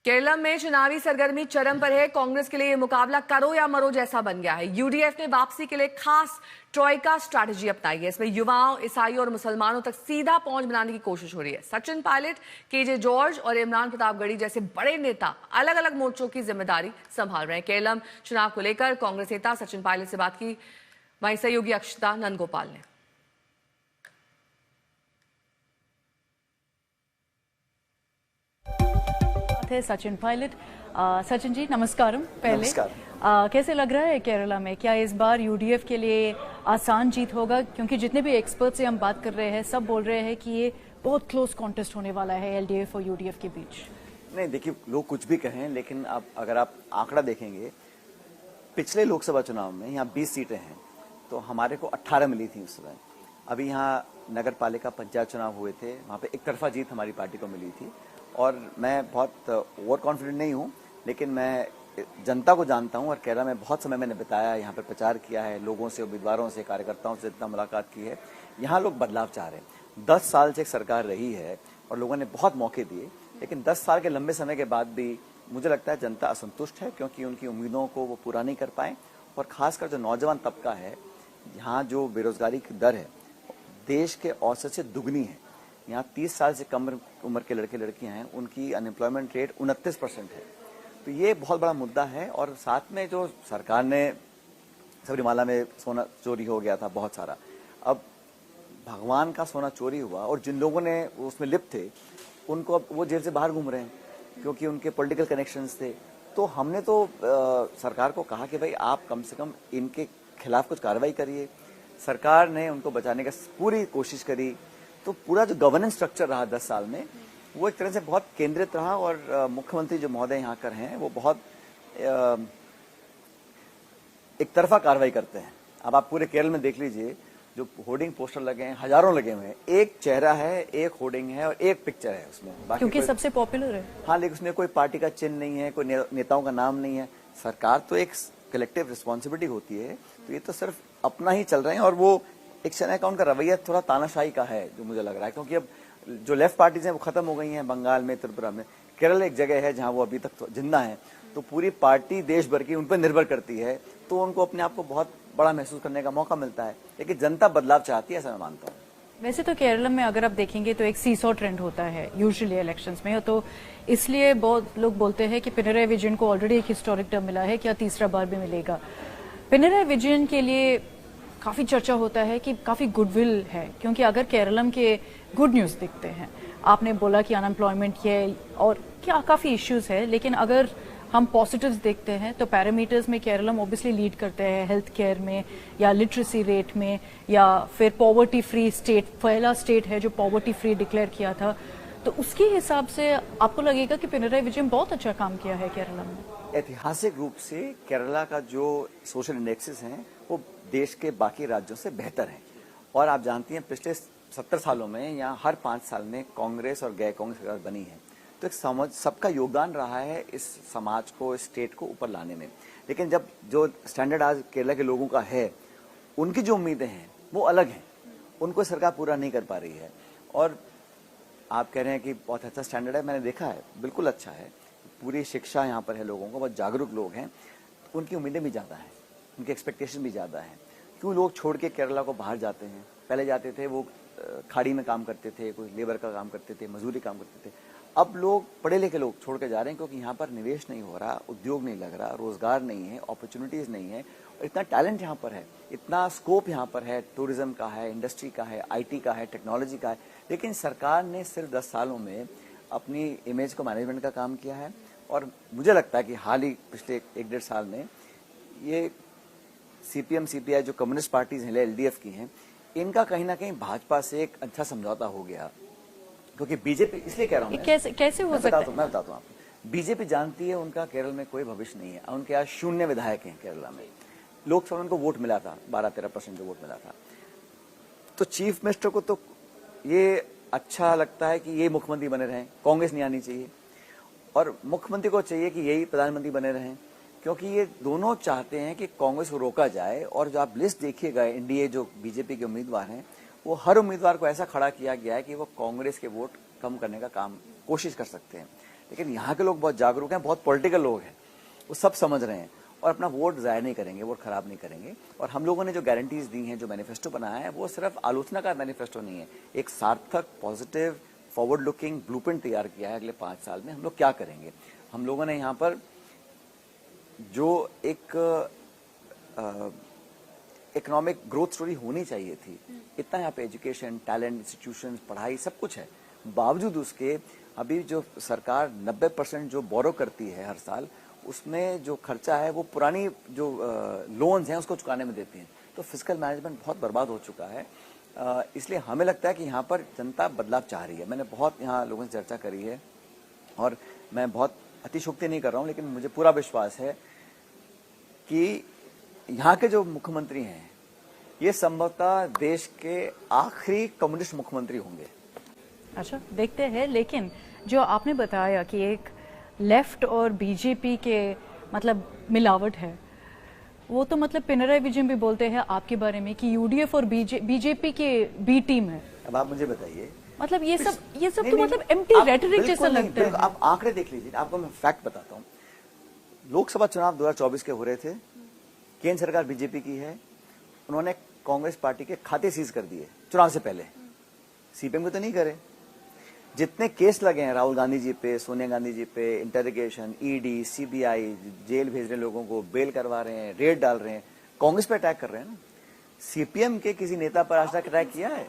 केरल में चुनावी सरगर्मी चरम पर है। कांग्रेस के लिए ये मुकाबला करो या मरो जैसा बन गया है। यूडीएफ ने वापसी के लिए खास ट्रॉइका स्ट्रैटेजी अपनाई है। इसमें युवाओं, ईसाइयों और मुसलमानों तक सीधा पहुंच बनाने की कोशिश हो रही है। सचिन पायलट, केजे जॉर्ज और इमरान प्रतापगढ़ी जैसे बड़े नेता अलग अलग मोर्चों की जिम्मेदारी संभाल रहे हैं। केरल चुनाव को लेकर कांग्रेस नेता सचिन पायलट से बात की वहीं सहयोगी अक्षता नंदगोपाल ने। थे सचिन पायलट। सचिन जी नमस्कारम। पहले कैसे लग रहा है केरला में? क्या इस बार यूडीएफ के लिए आसान जीत होगा? क्योंकि जितने भी एक्सपर्ट से हम बात कर रहे हैं सब बोल रहे हैं कि ये बहुत क्लोज कॉन्टेस्ट होने वाला है एलडीएफ और यूडीएफ के बीच। नहीं, देखिए, लोग कुछ भी कहें, लेकिन अब अगर आप आंकड़ा देखेंगे, पिछले लोकसभा चुनाव में यहाँ 20 सीटें हैं तो हमारे को 18 मिली थी उस समय। अभी यहाँ नगर पालिका पंचायत चुनाव हुए थे, वहाँ पे एक तरफा जीत हमारी पार्टी को मिली थी। और मैं बहुत ओवर कॉन्फिडेंट नहीं हूँ, लेकिन मैं जनता को जानता हूँ और केरला में बहुत समय मैंने बिताया, यहाँ पर प्रचार किया है, लोगों से, उम्मीदवारों से, कार्यकर्ताओं से जितना मुलाकात की है। यहाँ लोग बदलाव चाह रहे हैं। 10 साल से एक सरकार रही है और लोगों ने बहुत मौके दिए, लेकिन 10 साल के लंबे समय के बाद भी मुझे लगता है जनता असंतुष्ट है, क्योंकि उनकी उम्मीदों को वो पूरा नहीं कर पाए। और खासकर जो नौजवान तबका है, यहाँ जो बेरोजगारी की दर है देश के औसत से दुगनी है। यहाँ 30 साल से कम उम्र के लड़के लड़कियां हैं, उनकी अनएम्प्लॉयमेंट रेट 29% है। तो ये बहुत बड़ा मुद्दा है। और साथ में जो सरकार ने सबरीमाला में सोना चोरी हो गया था बहुत सारा, अब भगवान का सोना चोरी हुआ और जिन लोगों ने उसमें लिप्त थे उनको अब वो जेल से बाहर घूम रहे हैं क्योंकि उनके पॉलिटिकल कनेक्शंस थे। तो हमने तो सरकार को कहा कि भाई आप कम से कम इनके खिलाफ कुछ कार्रवाई करिए। सरकार ने उनको बचाने की पूरी कोशिश करी। तो पूरा जो गवर्नेंस स्ट्रक्चर रहा 10 साल में, वो एक तरह से बहुत केंद्रित रहा। और मुख्यमंत्री जो महोदय यहाँ कर हैं वो बहुत एक तरफा कार्रवाई करते हैं। अब आप पूरे केरल में देख लीजिए, जो होर्डिंग पोस्टर लगे हैं हजारों लगे हुए हैं, एक चेहरा है, एक होर्डिंग है और एक पिक्चर है उसमें, क्योंकि सबसे पॉपुलर है। हाँ, लेकिन उसमें कोई पार्टी का चिन्ह नहीं है, कोई नेताओं का नाम नहीं है। सरकार तो एक कलेक्टिव रिस्पॉन्सिबिलिटी होती है, तो ये तो सिर्फ अपना ही चल रहे हैं। और वो एक समय का उनका रवैया थोड़ा तानाशाही का है जो मुझे लग रहा है, क्योंकि अब जो लेफ्ट पार्टीज हैं वो खत्म हो गई हैं बंगाल में, त्रिपुरा में। केरल एक जगह है जहां वो अभी तक जिंदा है, तो पूरी पार्टी देश भर की उन पर निर्भर करती है, तो उनको अपने आप को बहुत बड़ा महसूस करने का मौका मिलता है। लेकिन जनता बदलाव चाहती है, ऐसा मैं मानता हूँ। वैसे तो केरल में अगर आप देखेंगे तो एक सीसॉ ट्रेंड होता है यूजुअली इलेक्शंस में, तो इसलिए बहुत लोग बोलते हैं कि पिनराई विजयन को ऑलरेडी एक हिस्टोरिक टर्म मिला है, क्या तीसरा बार भी मिलेगा? पिनराई विजयन के लिए काफी चर्चा होता है कि काफी गुडविल है, क्योंकि अगर केरलम के गुड न्यूज दिखते हैं, आपने बोला कि अनएम्प्लॉयमेंट है और क्या काफी इश्यूज है, लेकिन अगर हम पॉजिटिव्स देखते हैं तो पैरामीटर्स में केरलम ओबियसली लीड करते हैं, हेल्थ केयर में या लिटरेसी रेट में, या फिर पॉवर्टी फ्री स्टेट, पहला स्टेट है जो पॉवर्टी फ्री डिक्लेयर किया था। तो उसके हिसाब से आपको लगेगा कि पिनराई विजयन बहुत अच्छा काम किया है केरला में? ऐतिहासिक रूप से केरला का जो सोशल इंडेक्सेस हैं वो देश के बाकी राज्यों से बेहतर है। और आप जानती हैं पिछले 70 सालों में यहाँ हर 5 साल में कांग्रेस और गैर कांग्रेस सरकार बनी है। तो एक समझ सबका योगदान रहा है इस समाज को, इस स्टेट को ऊपर लाने में। लेकिन जब जो स्टैंडर्ड आज केरला के लोगों का है, उनकी जो उम्मीदें हैं वो अलग हैं, उनको सरकार पूरा नहीं कर पा रही है। और आप कह रहे हैं कि बहुत अच्छा स्टैंडर्ड है, मैंने देखा है, बिल्कुल अच्छा है। पूरी शिक्षा यहाँ पर है, लोगों को बहुत जागरूक लोग हैं, उनकी उम्मीदें भी ज़्यादा हैं, उनकी एक्सपेक्टेशन भी ज़्यादा है। क्यों लोग छोड़ के केरला को बाहर जाते हैं? पहले जाते थे वो खाड़ी में काम करते थे, कोई लेबर का काम करते थे, मजदूरी काम करते थे। अब लोग पढ़े लिखे लोग छोड़ के जा रहे हैं, क्योंकि यहाँ पर निवेश नहीं हो रहा, उद्योग नहीं लग रहा, रोजगार नहीं है, अपॉर्चुनिटीज नहीं है। और इतना टैलेंट यहाँ पर है, इतना स्कोप यहाँ पर है, टूरिज्म का है, इंडस्ट्री का है, IT का है, टेक्नोलॉजी का है। लेकिन सरकार ने सिर्फ 10 सालों में अपनी इमेज को मैनेजमेंट का काम किया है। और मुझे लगता है कि हाल ही पिछले 1-1.5 साल में ये CPM CPI जो कम्युनिस्ट पार्टीज हैं, LDF की हैं, इनका कहीं ना कहीं भाजपा से एक अच्छा समझौता हो गया। क्योंकि बीजेपी, इसलिए कह रहा हूँ, कैसे हो सकता है? मैं बताता हूँ आपको। बीजेपी जानती है उनका केरल में कोई भविष्य नहीं है। उनके यहाँ 0 विधायक हैं केरला में। लोकसभा में उनको वोट मिला था, 12-13% जो वोट मिला था। तो चीफ मिनिस्टर को तो ये अच्छा लगता है कि ये मुख्यमंत्री बने रहें, कांग्रेस नहीं आनी चाहिए। और मुख्यमंत्री को चाहिए कि यही प्रधानमंत्री बने रहें, क्योंकि ये दोनों चाहते हैं कि कांग्रेस को रोका जाए। और जो आप लिस्ट देखिएगा, एनडीए जो बीजेपी के उम्मीदवार हैं, वो हर उम्मीदवार को ऐसा खड़ा किया गया है कि वो कांग्रेस के वोट कम करने का काम कोशिश कर सकते हैं। लेकिन यहाँ के लोग बहुत जागरूक हैं, बहुत पॉलिटिकल लोग हैं, वो सब समझ रहे हैं और अपना वोट ज़ाया नहीं करेंगे, वोट खराब नहीं करेंगे। और हम लोगों ने जो गारंटीज दी हैं, जो मैनिफेस्टो बनाया है, वो सिर्फ आलोचना का मैनिफेस्टो नहीं है, एक सार्थक, पॉजिटिव, फॉरवर्ड लुकिंग ब्लूप्रिंट तैयार किया है अगले 5 साल में हम लोग क्या करेंगे। हम लोगों ने यहाँ पर जो एक इकोनॉमिक ग्रोथ स्टोरी होनी चाहिए थी, इतना यहाँ पे एजुकेशन, टैलेंट, इंस्टीट्यूशन, पढ़ाई सब कुछ है, बावजूद उसके अभी जो सरकार 90% जो बोरो करती है हर साल, उसमें जो खर्चा है वो पुरानी जो लोन्स हैं उसको चुकाने में देती हैं। तो फिस्कल मैनेजमेंट बहुत बर्बाद हो चुका है। इसलिए हमें लगता है कि यहाँ पर जनता बदलाव चाह रही है। मैंने बहुत यहाँ लोगों से चर्चा करी है और मैं बहुत अतिशोक्ति नहीं कर रहा हूँ, लेकिन मुझे पूरा विश्वास है कि यहाँ के जो मुख्यमंत्री हैं ये संभवतः देश के आखिरी कम्युनिस्ट मुख्यमंत्री होंगे। अच्छा, देखते हैं। लेकिन जो आपने बताया कि एक लेफ्ट और बीजेपी के मतलब मिलावट है, वो तो मतलब पिनराई विजयन भी बोलते हैं आपके बारे में कि यूडीएफ और बीजेपी के बी टीम है। अब आप मुझे बताइए, मतलब ये सब नहीं, तो नहीं, मतलब एम्प्टी रेटरिक जैसा बिल्कुल लगता है। आप आंकड़े देख लीजिए, आपको मैं फैक्ट बताता हूँ। लोकसभा चुनाव 2024 के हो रहे थे, केंद्र सरकार बीजेपी की है, उन्होंने कांग्रेस पार्टी के खाते सीज कर दिए चुनाव से पहले, सीपीएम को तो नहीं करे। जितने केस लगे हैं राहुल गांधी जी पे, सोनिया गांधी जी पे, इंटरोगेशन, ईडी, सीबीआई, जेल भेज रहे हैं लोगों को, बेल करवा रहे हैं, रेड डाल रहे हैं, कांग्रेस पे अटैक कर रहे हैं ना। सीपीएम के किसी नेता पर आज तक अटैक किया है?